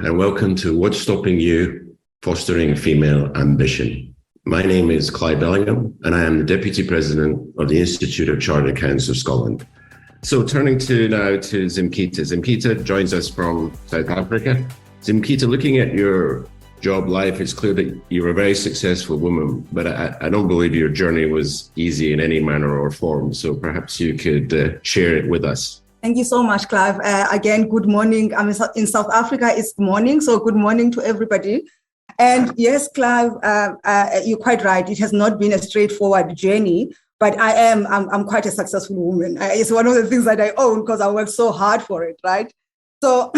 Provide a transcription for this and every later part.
and welcome to What's Stopping You? Fostering Female Ambition. My name is Clive Bellingham, and I am the Deputy President of the Institute of Chartered Accountants of Scotland. So turning now to Zimkita. Zimkita joins us from South Africa. Zimkita, looking at your job life, it's clear that you're a very successful woman, but I don't believe your journey was easy in any manner or form. So perhaps you could share it with us. Thank you so much, Clive. Again, good morning. I'm in South Africa. It's morning, so good morning to everybody. And yes, Clive, you're quite right. It has not been a straightforward journey, but I'm quite a successful woman. It's one of the things that I own because I worked so hard for it, right? So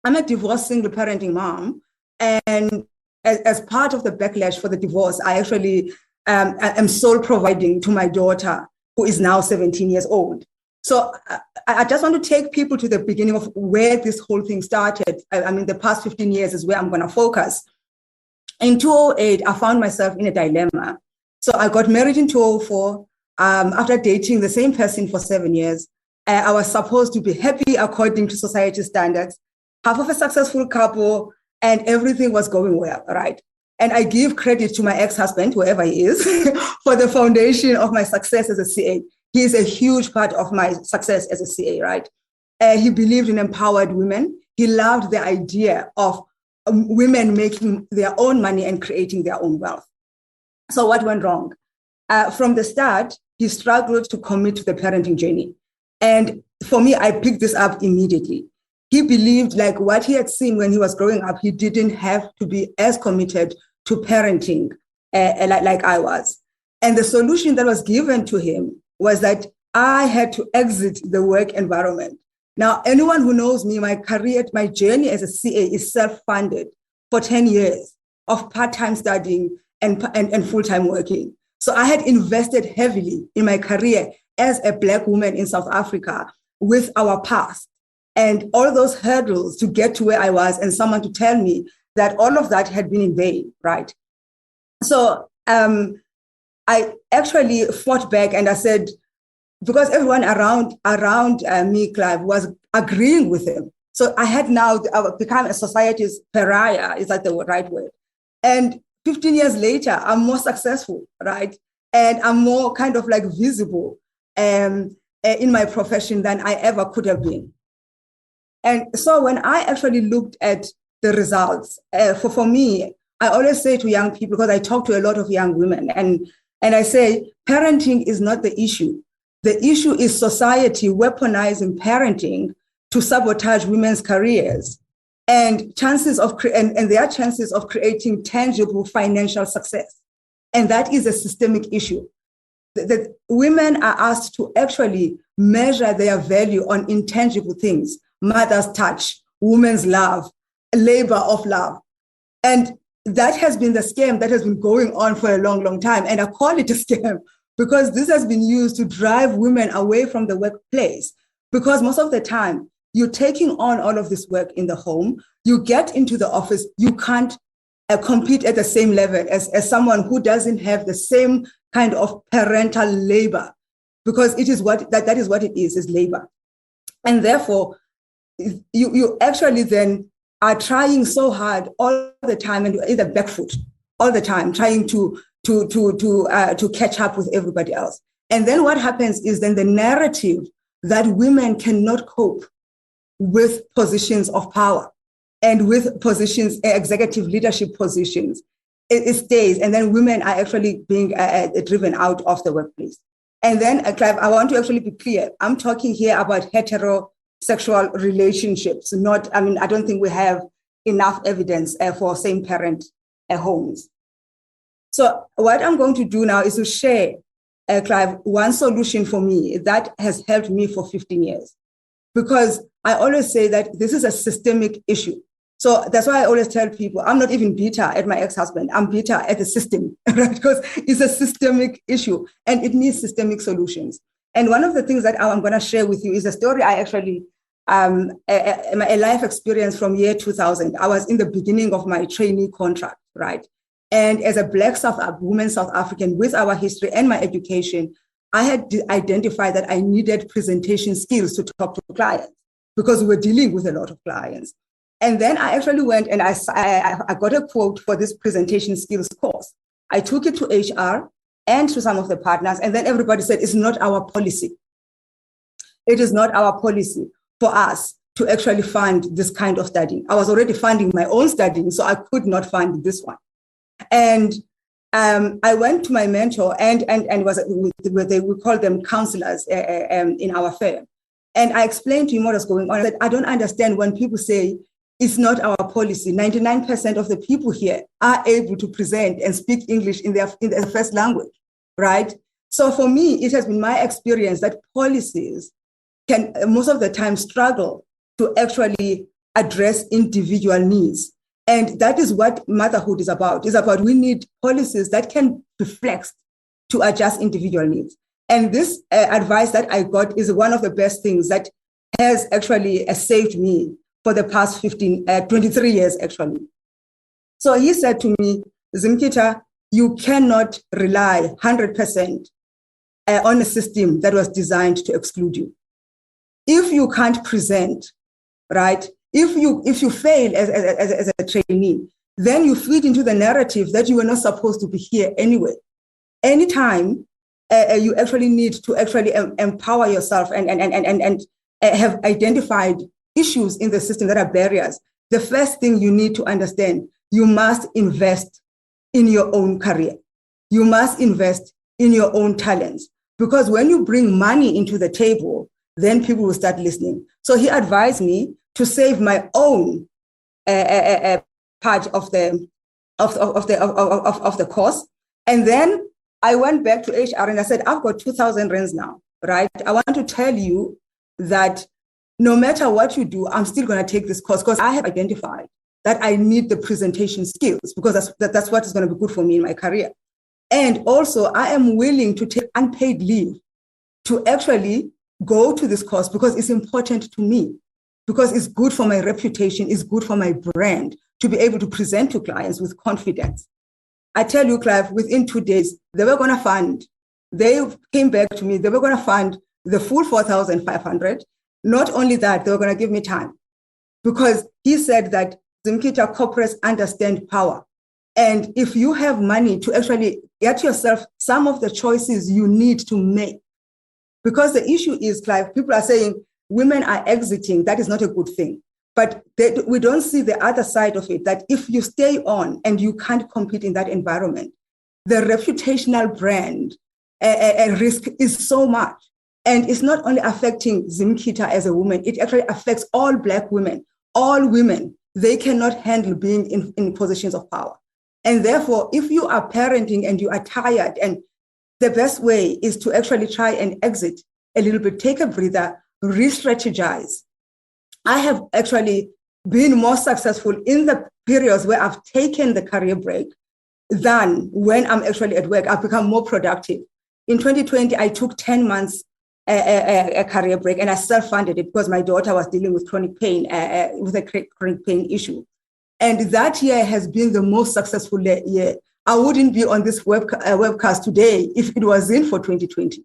I'm a divorced single parenting mom. And as part of the backlash for the divorce, I actually am sole providing to my daughter, who is now 17 years old. So I just want to take people to the beginning of where this whole thing started. I mean, the past 15 years is where I'm going to focus. In 2008, I found myself in a dilemma. So I got married in 2004. After dating the same person for 7 years, I was supposed to be happy according to society standards, half of a successful couple, and everything was going well, right? And I give credit to my ex-husband, whoever he is, for the foundation of my success as a CA. He is a huge part of my success as a CA, right? He believed in empowered women. He loved the idea of women making their own money and creating their own wealth. So what went wrong? From the start, he struggled to commit to the parenting journey. And for me, I picked this up immediately. He believed, like what he had seen when he was growing up, he didn't have to be as committed to parenting like I was. And the solution that was given to him was that I had to exit the work environment. Now, anyone who knows me, my career, my journey as a CA is self-funded for 10 years of part-time studying and full-time working. So I had invested heavily in my career as a Black woman in South Africa with our past and all those hurdles to get to where I was, and someone to tell me that all of that had been in vain, right? So I actually fought back and I said, because everyone around me, Clive, was agreeing with him. So I had now become a society's pariah, is that the right word? And 15 years later, I'm more successful, right? And I'm more kind of like visible in my profession than I ever could have been. And so when I actually looked at the results, for me, I always say to young people, because I talk to a lot of young women, and I say, parenting is not the issue. The issue is society weaponizing parenting to sabotage women's careers and their chances of creating tangible financial success. And that is a systemic issue. That women are asked to actually measure their value on intangible things: mother's touch, woman's love, labor of love. And that has been the scam that has been going on for a long, long time. And I call it a scam because this has been used to drive women away from the workplace. Because most of the time, you're taking on all of this work in the home, you get into the office, you can't compete at the same level as someone who doesn't have the same kind of parental labor, because it is that is what it is labor. And therefore, you actually then are trying so hard all the time, and you're either back foot all the time, trying to catch up with everybody else. And then what happens is then the narrative that women cannot cope with positions of power and with positions, executive leadership positions, it stays. And then women are actually being driven out of the workplace. And then, Clive, I want to actually be clear. I'm talking here about heterosexual relationships. I don't think we have enough evidence for same-parent homes. So what I'm going to do now is to share, Clive, one solution for me that has helped me for 15 years. Because I always say that this is a systemic issue. So that's why I always tell people, I'm not even bitter at my ex-husband. I'm bitter at the system, right? Because it's a systemic issue and it needs systemic solutions. And one of the things that I'm going to share with you is a story I actually, a life experience from year 2000. I was in the beginning of my trainee contract, right? And as a Black woman South African with our history and my education, I had identified that I needed presentation skills to talk to clients because we were dealing with a lot of clients. And then I actually went and I got a quote for this presentation skills course. I took it to HR and to some of the partners, and then everybody said, it's not our policy. It is not our policy for us to actually fund this kind of studying. I was already funding my own studying, so I could not fund this one. And I went to my mentor and we call them counselors in our firm. And I explained to him what was going on. I said, I don't understand when people say it's not our policy. 99% of the people here are able to present and speak English in their first language, right? So for me, it has been my experience that policies can most of the time struggle to actually address individual needs. And that is what motherhood is about. It's about we need policies that can be flexed to adjust individual needs. And this advice that I got is one of the best things that has actually saved me for the past 23 years, actually. So he said to me, Zimkita, you cannot rely 100% on a system that was designed to exclude you. If you can't present, right, if you fail as a trainee, then you feed into the narrative that you were not supposed to be here anyway. Anytime you actually need to actually empower yourself and have identified issues in the system that are barriers, the first thing you need to understand, you must invest in your own career. You must invest in your own talents. Because when you bring money into the table, then people will start listening. So he advised me to save my own part of the course. And then I went back to HR and I said, I've got 2,000 rands now, right? I want to tell you that no matter what you do, I'm still going to take this course because I have identified that I need the presentation skills because that's what is going to be good for me in my career. And also, I am willing to take unpaid leave to actually go to this course because it's important to me, because it's good for my reputation, it's good for my brand to be able to present to clients with confidence. I tell you, Clive, within 2 days, they were going to fund. They came back to me. They were going to fund the full 4,500. Not only that, they were going to give me time because he said that Zimkita corporates understand power. And if you have money to actually get yourself some of the choices you need to make, because the issue is, Clive, people are saying women are exiting. That is not a good thing. But we don't see the other side of it, that if you stay on and you can't compete in that environment, the reputational brand risk is so much. And it's not only affecting Zimkita as a woman, it actually affects all Black women, all women. They cannot handle being in positions of power. And therefore, if you are parenting and you are tired, and the best way is to actually try and exit a little bit, take a breather, re-strategize. I have actually been more successful in the periods where I've taken the career break than when I'm actually at work. I've become more productive. In 2020, I took 10 months a career break, and I self-funded it because my daughter was dealing with chronic pain, with a chronic pain issue. And that year has been the most successful year. I wouldn't be on this webcast today if it wasn't for 2020,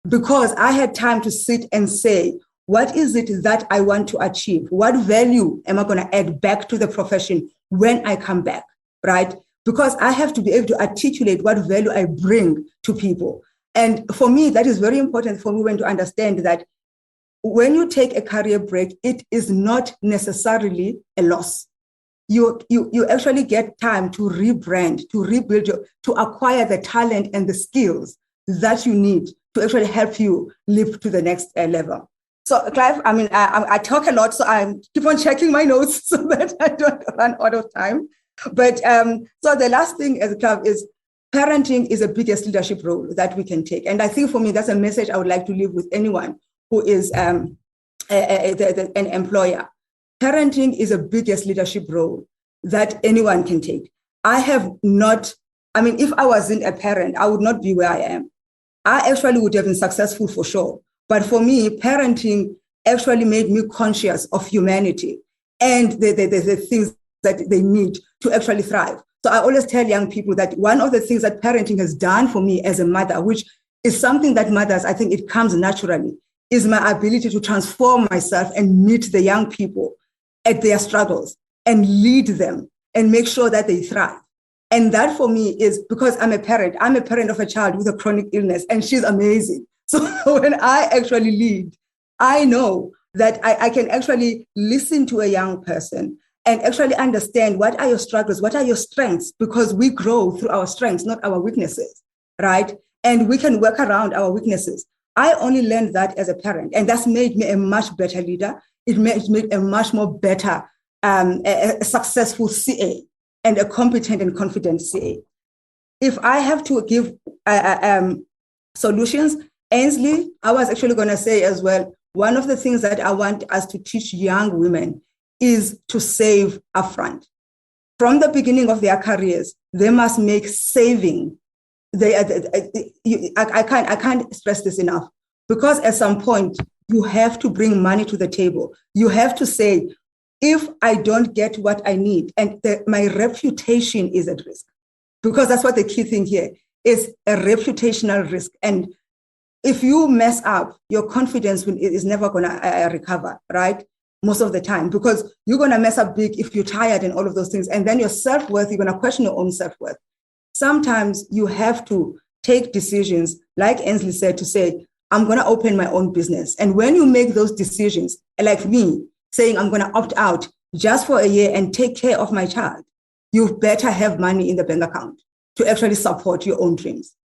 because I had time to sit and say, what is it that I want to achieve? What value am I going to add back to the profession when I come back, right? Because I have to be able to articulate what value I bring to people. And for me, that is very important for women to understand that when you take a career break, it is not necessarily a loss. You actually get time to rebrand, to rebuild, to acquire the talent and the skills that you need to actually help you live to the next level. So, Clive, I talk a lot, so I keep on checking my notes so that I don't run out of time. But so the last thing, as Clive, is parenting is the biggest leadership role that we can take. And I think for me, that's a message I would like to leave with anyone who is an employer. Parenting is the biggest leadership role that anyone can take. If I wasn't a parent, I would not be where I am. I actually would have been successful for sure. But for me, parenting actually made me conscious of humanity and the things that they need to actually thrive. So I always tell young people that one of the things that parenting has done for me as a mother, which is something that mothers, I think it comes naturally, is my ability to transform myself and meet the young people at their struggles. and lead them and make sure that they thrive. And that for me is because I'm a parent of a child with a chronic illness, and she's amazing. So when I actually lead, I know that I can actually listen to a young person and actually understand what are your struggles, what are your strengths, because we grow through our strengths, not our weaknesses, right? And we can work around our weaknesses. I only learned that as a parent, and that's made me a much better leader. It made me a much more better, a successful CA and a competent and confident CA. If I have to give solutions, Ainsley, I was actually going to say as well, one of the things that I want us to teach young women is to save upfront. From the beginning of their careers, they must make saving. I can't stress this enough, because at some point, you have to bring money to the table. You have to say, if I don't get what I need, and my reputation is at risk, because that's what the key thing here is, a reputational risk. And if you mess up, your confidence is never going to recover, right? Most of the time, because you're going to mess up big if you're tired and all of those things. And then your self-worth, you're going to question your own self-worth. Sometimes you have to take decisions, like Ainsley said, to say, I'm going to open my own business. And when you make those decisions, like me, saying I'm going to opt out just for a year and take care of my child, you better have money in the bank account to actually support your own dreams.